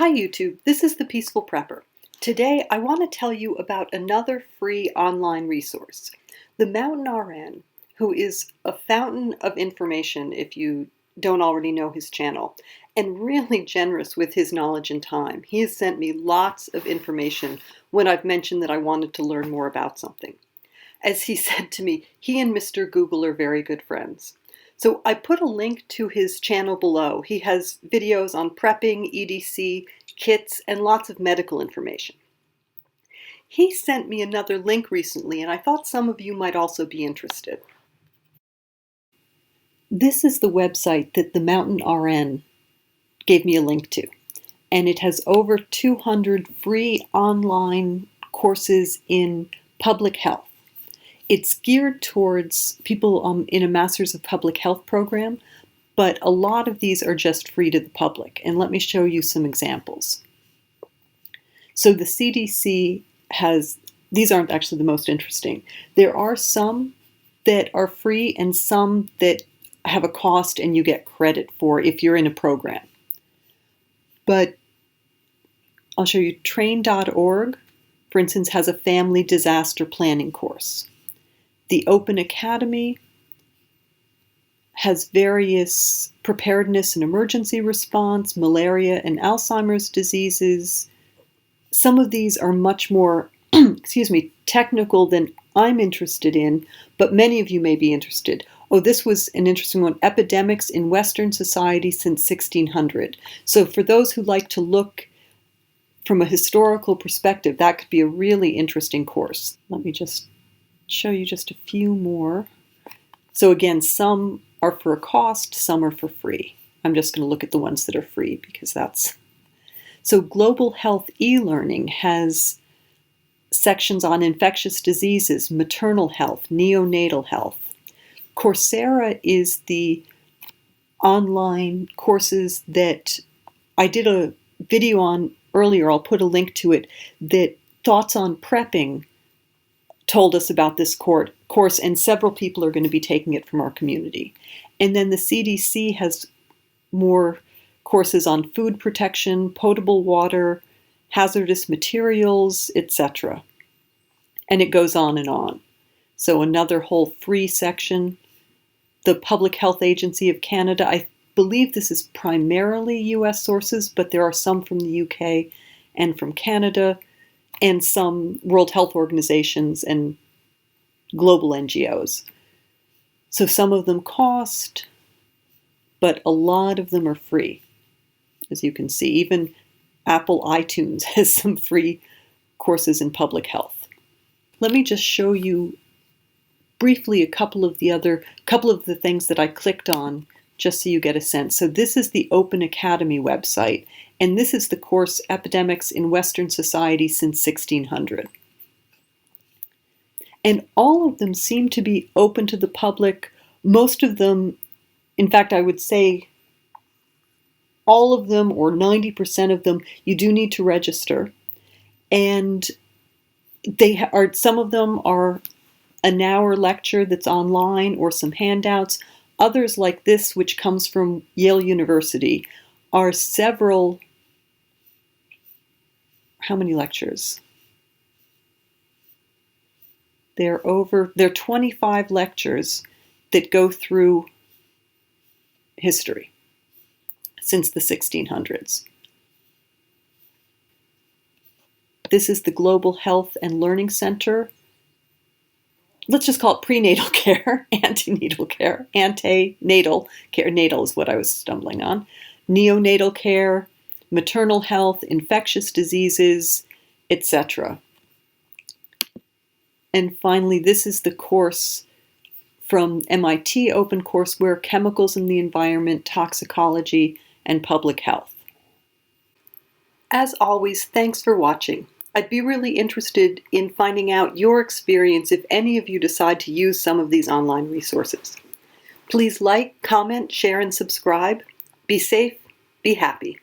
Hi YouTube, this is the Peaceful Prepper. Today I want to tell you about another free online resource. TheMountainRN, who is a fountain of information if you don't already know his channel, and really generous with his knowledge and time. He has sent me lots of information when I've mentioned that I wanted to learn more about something. As he said to me, he and Mr. Google are very good friends. So I put a link to his channel below. He has videos on prepping, EDC, kits, and lots of medical information. He sent me another link recently, and I thought some of you might also be interested. This is the website that TheMountainRN gave me a link to, and it has over 200 free online courses in public health. It's geared towards people in a Master's of Public Health program, but a lot of these are just free to the public. And let me show you some examples. So the CDC has, these aren't actually the most interesting. There are some that are free and some that have a cost and you get credit for if you're in a program. But I'll show you train.org, for instance, has a family disaster planning course. The Open Academy has various preparedness and emergency response, malaria and Alzheimer's diseases. Some of these are much more, technical than I'm interested in, but many of you may be interested. Oh, this was an interesting one, Epidemics in Western Society since 1600. So for those who like to look from a historical perspective, that could be a really interesting course. Let me just show you just a few more. So again, some are for a cost, some are for free. I'm just going to look at the ones that are free because that's... So Global Health e-learning has sections on infectious diseases, maternal health, neonatal health. Coursera is the online courses that I did a video on earlier. I'll put a link to it, that Thoughts on Prepping told us about this course, and several people are going to be taking it from our community. And then the CDC has more courses on food protection, potable water, hazardous materials, etc. And it goes on and on. So another whole free section. The Public Health Agency of Canada, I believe this is primarily US sources, but there are some from the UK and from Canada, and some World Health Organizations and global NGOs. So some of them cost, but a lot of them are free. As you can see, even Apple iTunes has some free courses in public health. Let me just show you briefly a couple of the things that I clicked on, just so you get a sense. So this is the Open Academy website, and this is the course Epidemics in Western Society since 1600. And all of them seem to be open to the public. Most of them, in fact, I would say all of them, or 90% of them, you do need to register. And some of them are an hour lecture that's online or some handouts. Others, like this, which comes from Yale University, are several... How many lectures? There are 25 lectures that go through history since the 1600s. This is the Global Health and Learning Center. Let's just call it prenatal care, antenatal care, antenatal care. Natal is what I was stumbling on. Neonatal care, maternal health, infectious diseases, etc. And finally, this is the course from MIT OpenCourseWare, Chemicals in the Environment, Toxicology, and Public Health. As always, thanks for watching. I'd be really interested in finding out your experience if any of you decide to use some of these online resources. Please like, comment, share, and subscribe. Be safe, be happy.